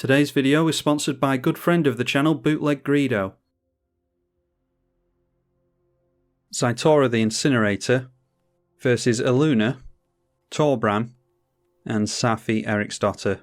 Today's video is sponsored by good friend of the channel, Bootleg Greedo. Ziatora the Incinerator versus Illuna, Torbran, and Saffi Eriksdotter.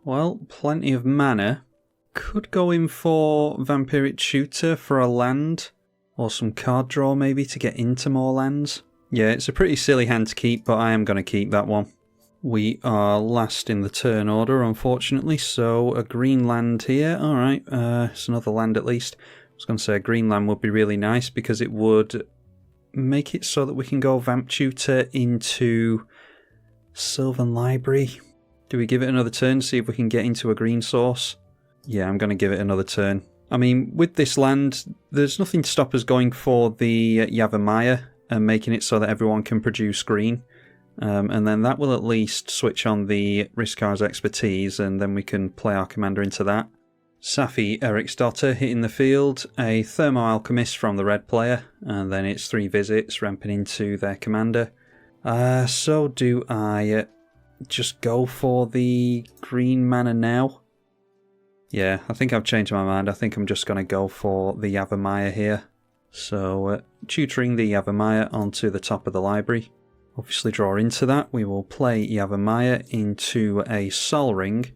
Well, plenty of mana. Could go in for Vampiric Tutor for a land, or some card draw maybe to get into more lands. Yeah, it's a pretty silly hand to keep, but I am going to keep that one. We are last in the turn order, unfortunately, so a green land here. Alright, it's another land at least. I was going to say a green land would be really nice because it would make it so that we can go Vamp Tutor into Sylvan Library. Do we give it another turn, see if we can get into a green source? Yeah, I'm going to give it another turn. I mean, with this land, there's nothing to stop us going for the Yavimaya and making it so that everyone can produce green. And then that will at least switch on the Riskar's expertise, and then we can play our commander into that. Saffi Eriksdotter hitting the field, a Thermo Alchemist from the red player, and then it's 3 visits ramping into their commander. So do I just go for the green mana now? Yeah, I think I've changed my mind. I think I'm just going to go for the Yavimaya here. So, tutoring the Yavimaya onto the top of the library. Obviously draw into that. We will play Yavimaya into a Sol Ring,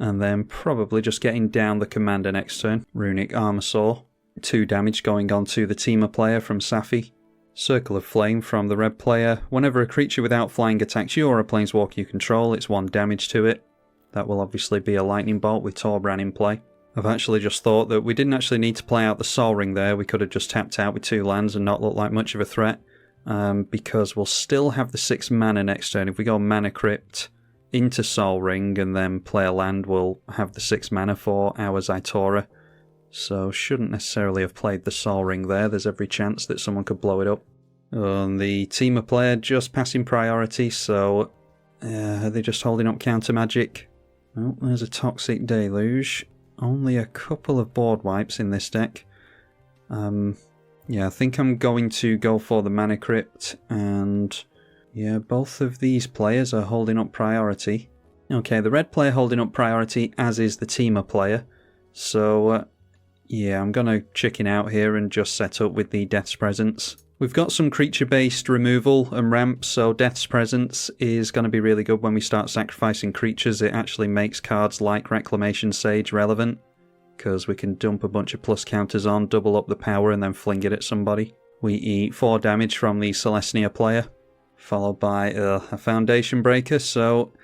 and then probably just getting down the commander next turn. Runic Armasaur. 2 damage going on to the Teamer player from Saffi. Circle of Flame from the red player. Whenever a creature without flying attacks you or a planeswalker you control, it's 1 damage to it. That will obviously be a lightning bolt with Torbran in play. I've actually just thought that we didn't actually need to play out the Sol Ring there. We could have just tapped out with 2 lands and not looked like much of a threat. Because we'll still have the 6 mana next turn. If we go Mana Crypt into Sol Ring and then play a land, we'll have the 6 mana for our Ziatora. So shouldn't necessarily have played the Sol Ring there. There's every chance that someone could blow it up. And the Teamer player just passing priority, so are they just holding up counter magic? Oh, there's a Toxic Deluge. Only a couple of board wipes in this deck. Yeah, I think I'm going to go for the Mana Crypt, and yeah, both of these players are holding up priority. Okay, the red player holding up priority, as is the Teamer player. So, yeah, I'm going to chicken out here and just set up with the Death's Presence. We've got some creature-based removal and ramp, so Death's Presence is going to be really good when we start sacrificing creatures. It actually makes cards like Reclamation Sage relevant, because we can dump a bunch of plus counters on, double up the power, and then fling it at somebody. We eat 4 damage from the Celestia player, followed by a Foundation Breaker, so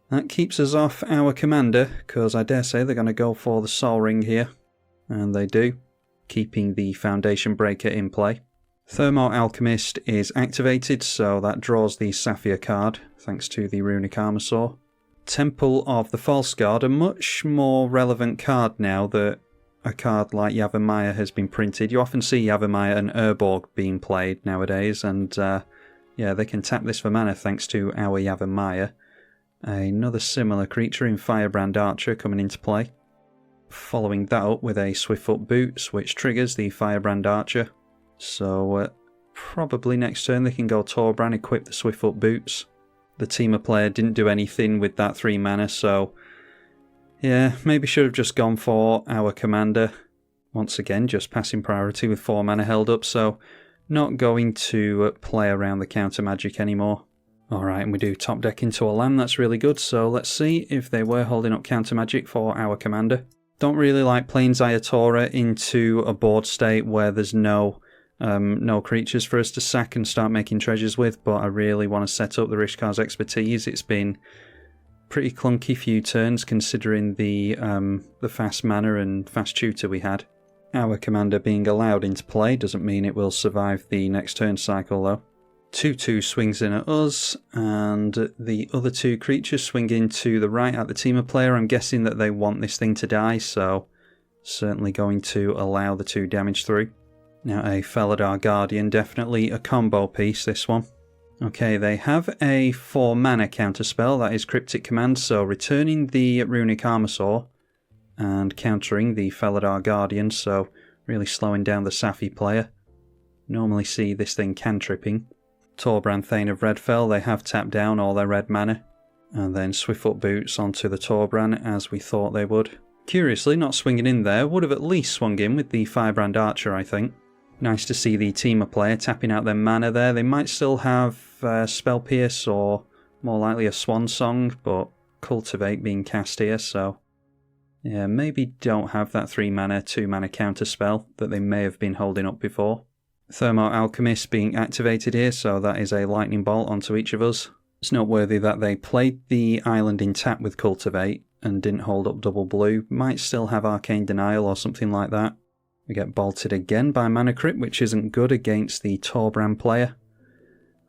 that keeps us off our commander, because I dare say they're going to go for the Sol Ring here. And they do, keeping the Foundation Breaker in play. Thermo Alchemist is activated, so that draws the Saphir card, thanks to the Runic Armasaur. Temple of the False God, a much more relevant card now that a card like Yavimaya has been printed. You often see Yavimaya and Urborg being played nowadays, and yeah, they can tap this for mana thanks to our Yavimaya. Another similar creature in Firebrand Archer coming into play. Following that up with a Swiftfoot Boots, which triggers the Firebrand Archer. So probably next turn they can go Torbran, equip the Swiftfoot Boots. The Teamer player didn't do anything with that 3 mana, so yeah, maybe should have just gone for our commander. Once again, just passing priority with 4 mana held up, so not going to play around the counter magic anymore. Alright, and we do top deck into a land, that's really good, so let's see if they were holding up counter magic for our commander. Don't really like playing Ziatora into a board state where there's no creatures for us to sack and start making treasures with, but I really want to set up the Riskar's expertise. It's been pretty clunky few turns considering the fast mana and fast tutor we had. Our commander being allowed into play doesn't mean it will survive the next turn cycle though. 2/2 swings in at us, and the other 2 creatures swing in to the right at the Teamer player. I'm guessing that they want this thing to die, so certainly going to allow the 2 damage through. Now a Felidar Guardian, definitely a combo piece this one. Okay, they have a 4 mana counterspell, that is Cryptic Command, so returning the Runic Armasaur and countering the Felidar Guardian, so really slowing down the Saffi player. Normally see this thing cantripping. Torbran Thane of Redfell, they have tapped down all their red mana. And then Swiftfoot Boots onto the Torbran as we thought they would. Curiously, not swinging in there, would have at least swung in with the Firebrand Archer, I think. Nice to see the Teamer player tapping out their mana there. They might still have Spell Pierce or more likely a Swan Song, but Cultivate being cast here, so yeah, maybe don't have that 3 mana, 2 mana counter spell that they may have been holding up before. Thermo Alchemist being activated here, so that is a Lightning Bolt onto each of us. It's noteworthy that they played the island in tap with Cultivate and didn't hold up double blue. Might still have Arcane Denial or something like that. We get bolted again by Mana Crypt, which isn't good against the Torbran player.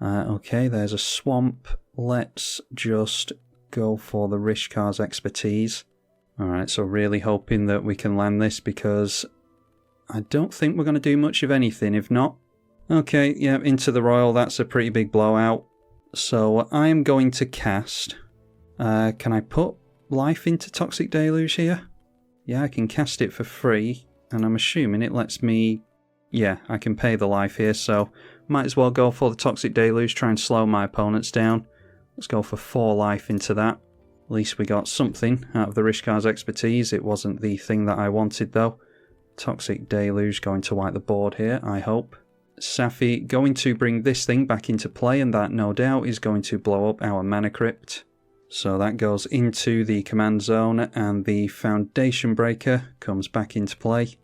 Okay, there's a swamp. Let's just go for the Rishkar's Expertise. Alright, so really hoping that we can land this because I don't think we're going to do much of anything, if not. Okay, yeah, into the Royal, that's a pretty big blowout. So I'm going to cast... can I put life into Toxic Deluge here? Yeah, I can cast it for free, and I'm assuming it lets me... Yeah, I can pay the life here, so might as well go for the Toxic Deluge, try and slow my opponents down. Let's go for 4 life into that. At least we got something out of the Rishkar's Expertise. It wasn't the thing that I wanted, though. Toxic Deluge going to wipe the board here, I hope. Saffi going to bring this thing back into play, and that no doubt is going to blow up our Mana Crypt. So that goes into the command zone, and the Foundation Breaker comes back into play.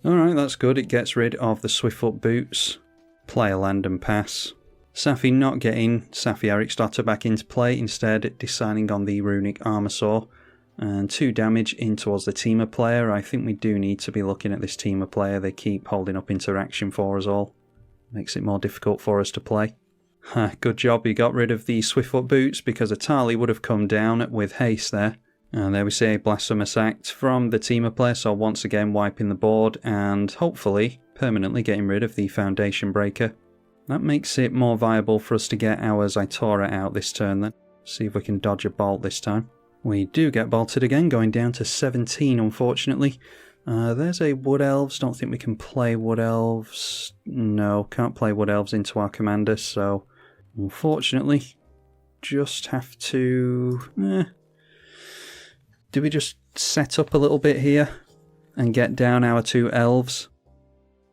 Alright, that's good. It gets rid of the Swiftfoot Boots. Play a land and pass. Saffi not getting Saffi Eriksdotter back into play, instead deciding on the Runic Armasaur. And 2 damage in towards the Teamer player. I think we do need to be looking at this Teamer player. They keep holding up interaction for us all. Makes it more difficult for us to play. Good job he got rid of the Swiftfoot Boots, because Atali would have come down with haste there. And there we see a Blasphemous Act from the Teamer player, so once again wiping the board and hopefully permanently getting rid of the Foundation Breaker. That makes it more viable for us to get our Ziatora out this turn then. See if we can dodge a bolt this time. We do get bolted again, going down to 17 unfortunately. There's a Wood Elves. Don't think we can play Wood Elves. No, can't play Wood Elves into our commander, so unfortunately just have to... Do we just set up a little bit here and get down our 2 elves?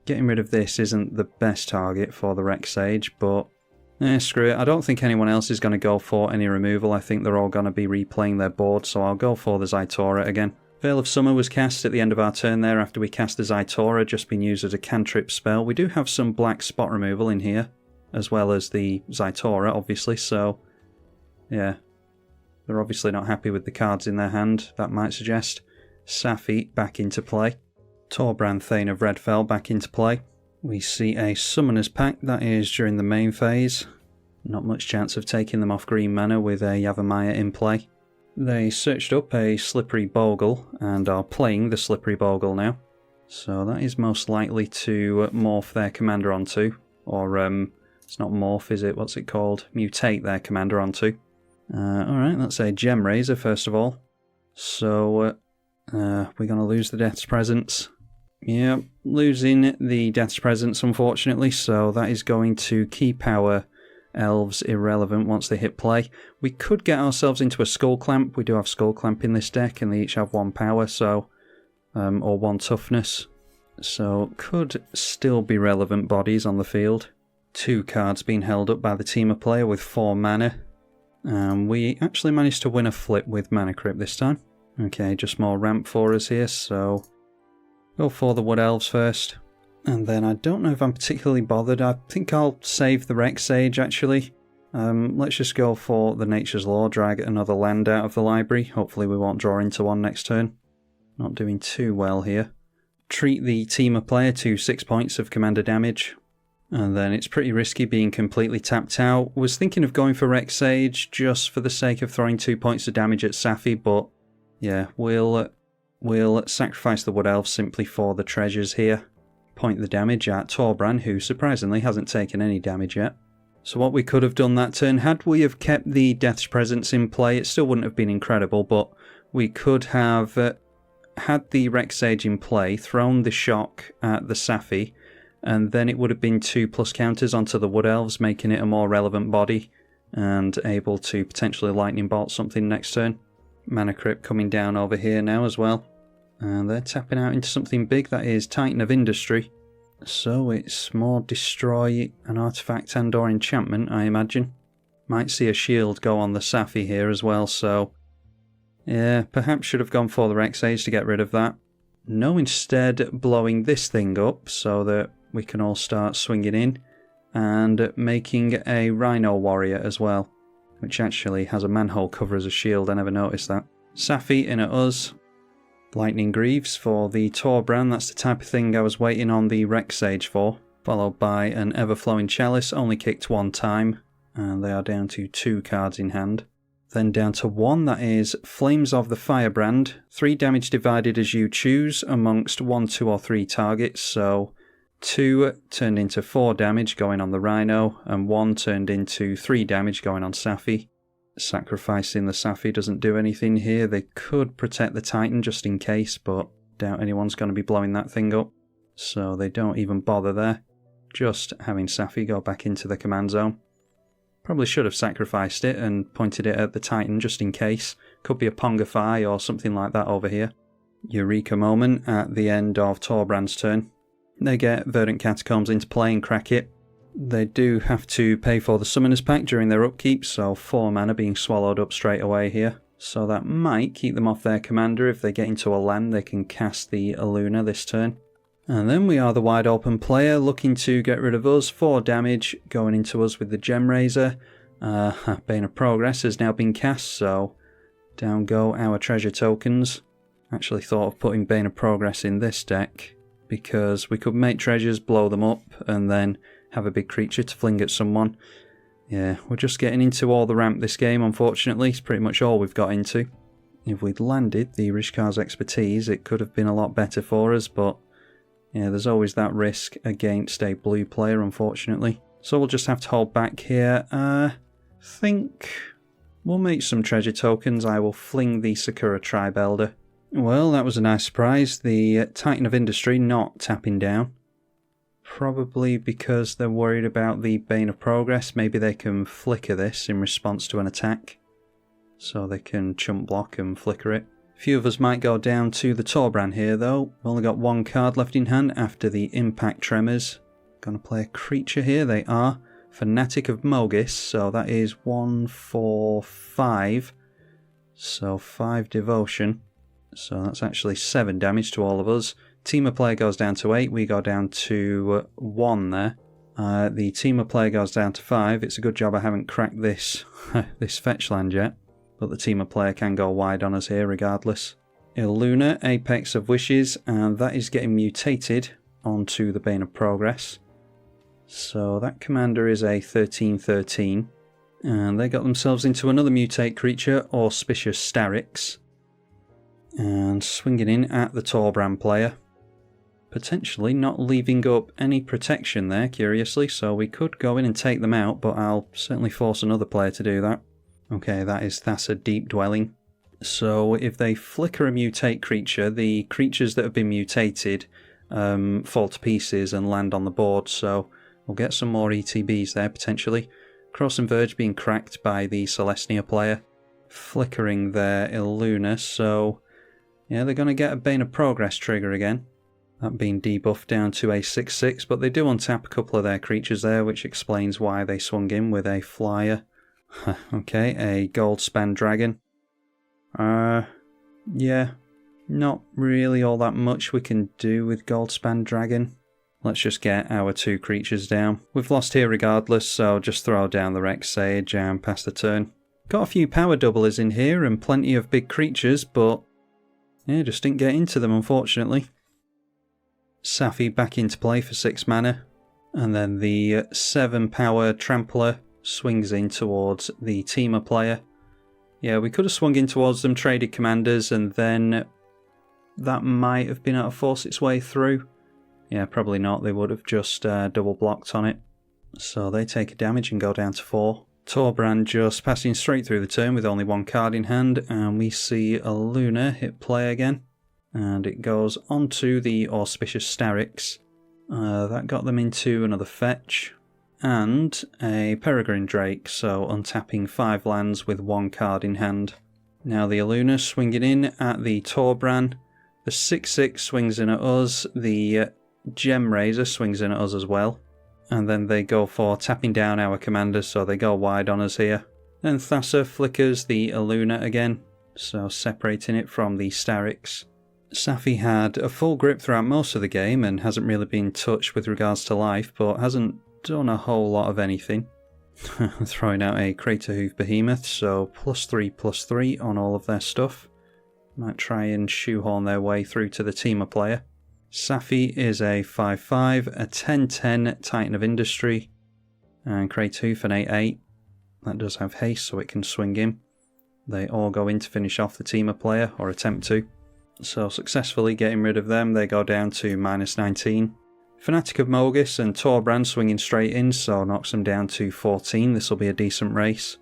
Getting rid of this isn't the best target for the Rex Sage, but screw it. I don't think anyone else is going to go for any removal. I think they're all going to be replaying their board, so I'll go for the Ziatora again. Veil of Summer was cast at the end of our turn there after we cast the Ziatora, just being used as a cantrip spell. We do have some black spot removal in here, as well as the Ziatora, obviously, so yeah. They're obviously not happy with the cards in their hand, that might suggest. Saffi back into play. Torbran Thane of Redfell back into play. We see a Summoner's Pact, that is during the main phase. Not much chance of taking them off green mana with a Yavimaya in play. They searched up a Slippery Bogle and are playing the Slippery Bogle now. So that is most likely to morph their commander onto. Or, it's not morph, is it? What's it called? Mutate their commander onto. Alright, that's a Gem Raiser first of all. So, we're going to lose the Death's Presence. Yeah, losing the Death's Presence unfortunately, so that is going to keep our elves irrelevant once they hit play. We could get ourselves into a Skull Clamp. We do have Skull Clamp in this deck, and they each have 1 power, so or 1 toughness. So, could still be relevant bodies on the field. 2 cards being held up by the Teamer player with 4 mana. We actually managed to win a flip with Mana Crypt this time. Okay, just more ramp for us here, so go for the Wood Elves first. And then I don't know if I'm particularly bothered. I think I'll save the Rex Sage actually. Let's just go for the Nature's Law, drag another land out of the library. Hopefully we won't draw into one next turn. Not doing too well here. Treat the Teamer player to 6 points of commander damage. And then it's pretty risky being completely tapped out. Was thinking of going for Rex Sage just for the sake of throwing 2 points of damage at Saffi, but yeah, we'll sacrifice the Wood Elves simply for the treasures here. Point the damage at Torbran, who surprisingly hasn't taken any damage yet. So what we could have done that turn, had we have kept the Death's Presence in play, it still wouldn't have been incredible, but we could have had the Rex Sage in play, thrown the shock at the Saffi, and then it would have been 2+ counters onto the Wood Elves, making it a more relevant body. and able to potentially lightning bolt something next turn. Mana Crypt coming down over here now as well. And they're tapping out into something big, that is Titan of Industry. So it's more destroy an artifact and or enchantment, I imagine. Might see a shield go on the Saffi here as well, so yeah, perhaps should have gone for the Rexage to get rid of that. No, instead blowing this thing up so that we can all start swinging in and making a Rhino Warrior as well, which actually has a manhole cover as a shield. I never noticed that. Saffi in at us. Lightning Greaves for the Torbran, that's the type of thing I was waiting on the Rexage for. Followed by an Everflowing Chalice, only kicked one time, and they are down to 2 cards in hand. Then down to 1, that is Flames of the Firebrand. 3 damage divided as you choose amongst 1, 2 or 3 targets, so 2 turned into 4 damage going on the Rhino, and 1 turned into 3 damage going on Saffi. Sacrificing the Saffi doesn't do anything here. They could protect the Titan just in case, but doubt anyone's going to be blowing that thing up. So they don't even bother there. Just having Saffi go back into the command zone. Probably should have sacrificed it and pointed it at the Titan just in case. Could be a Pongify or something like that over here. Eureka moment at the end of Torbran's turn. They get Verdant Catacombs into play and crack it. They do have to pay for the Summoner's Pack during their upkeep, so 4 mana being swallowed up straight away here. So that might keep them off their commander. If they get into a land, they can cast the Illuna this turn. And then we are the wide open player looking to get rid of us. 4 damage going into us with the Gem Raiser. Bane of Progress has now been cast, so down go our treasure tokens. Actually thought of putting Bane of Progress in this deck because we could make treasures, blow them up, and then have a big creature to fling at someone. Yeah, we're just getting into all the ramp this game, unfortunately. It's pretty much all we've got into. If we'd landed the Rishkar's Expertise, it could have been a lot better for us, but yeah, there's always that risk against a blue player, unfortunately. So we'll just have to hold back here. I think we'll make some treasure tokens. I will fling the Sakura Tribe Elder. Well, that was a nice surprise. The Titan of Industry not tapping down. Probably because they're worried about the Bane of Progress. Maybe they can flicker this in response to an attack. So they can chump block and flicker it. A few of us might go down to the Torbran here though. We've only got 1 card left in hand after the Impact Tremors. Gonna play a creature here, they are. Fanatic of Mogis, so that is 1, 4, 5. So 5 devotion. So that's actually 7 damage to all of us. Teamer player goes down to 8, we go down to 1 there. The teamer player goes down to 5. It's a good job I haven't cracked this, this fetch land yet. But the teamer player can go wide on us here regardless. Illuna, Apex of Wishes, and that is getting mutated onto the Bane of Progress. So that commander is a 13/13. And they got themselves into another mutate creature, Auspicious Starix. And swinging in at the Torbran player. Potentially not leaving up any protection there, curiously, so we could go in and take them out, but I'll certainly force another player to do that. Okay, that is Thassa Deep Dwelling. So if they flicker a mutate creature, the creatures that have been mutated fall to pieces and land on the board, so we'll get some more ETBs there potentially. Cross and Verge being cracked by the Celestia player. Flickering their Illuna, so yeah, they're going to get a Bane of Progress trigger again. That being debuffed down to a 6/6, but they do untap a couple of their creatures there, which explains why they swung in with a flyer. Okay, a Goldspan Dragon. Yeah, not really all that much we can do with Goldspan Dragon. Let's just get our 2 creatures down. We've lost here regardless, so just throw down the Rexage and pass the turn. Got a few power doublers in here and plenty of big creatures, but yeah, just didn't get into them unfortunately. Saffi back into play for 6 mana, and then the 7 power Trampler swings in towards the teamer player. Yeah, we could have swung in towards them, traded commanders, and then that might have been able to force its way through. Yeah, probably not, they would have just double blocked on it. So they take a damage and go down to 4. Torbran just passing straight through the turn with only 1 card in hand, and we see Illuna hit play again. And it goes onto the Auspicious Starix. That got them into another fetch. and a Peregrine Drake, so untapping 5 lands with 1 card in hand. Now the Illuna swinging in at the Torbran, the 6/6 swings in at us, the Gem Razor swings in at us as well, and then they go for tapping down our commanders, so they go wide on us here. Then Thassa flickers the Illuna again, so separating it from the Starix. Saffi had a full grip throughout most of the game and hasn't really been touched with regards to life, but hasn't done a whole lot of anything. Throwing out a Crater Hoof Behemoth, so +3/+3 on all of their stuff. Might try and shoehorn their way through to the Teamer player. Saffi is a 5/5, a 10/10 Titan of Industry, and Crater Hoof an 8/8. That does have haste, so it can swing in. They all go in to finish off the Teamer player, or attempt to. So successfully getting rid of them, they go down to -19. Fanatic of Mogis and Torbran swinging straight in, so knocks them down to 14. This will be a decent race.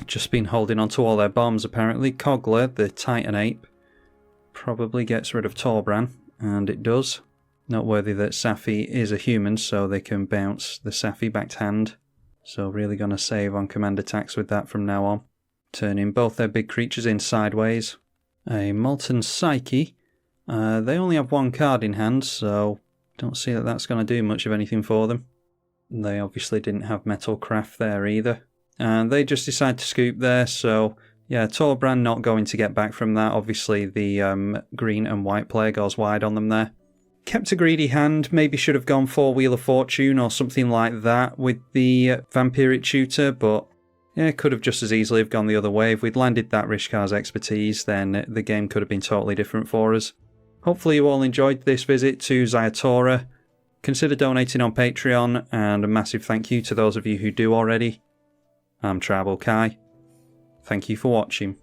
Just been holding on to all their bombs apparently. Kogler, the Titan Ape, probably gets rid of Torbran, and it does. Noteworthy that Saffi is a human, so they can bounce the Saffi back to hand. So really going to save on command attacks with that from now on. Turning both their big creatures in sideways. A Molten Psyche. They only have 1 card in hand, so don't see that that's going to do much of anything for them. They obviously didn't have Metal Craft there either. And they just decide to scoop there, so yeah, Torbran not going to get back from that. Obviously the green and white player goes wide on them there. Kept a greedy hand, maybe should have gone for Wheel of Fortune or something like that with the Vampiric Shooter, but yeah, could have just as easily have gone the other way. If we'd landed that Rishkar's Expertise, then the game could have been totally different for us. Hopefully you all enjoyed this visit to Ziatora. Consider donating on Patreon, and a massive thank you to those of you who do already. I'm tribalkai. Thank you for watching.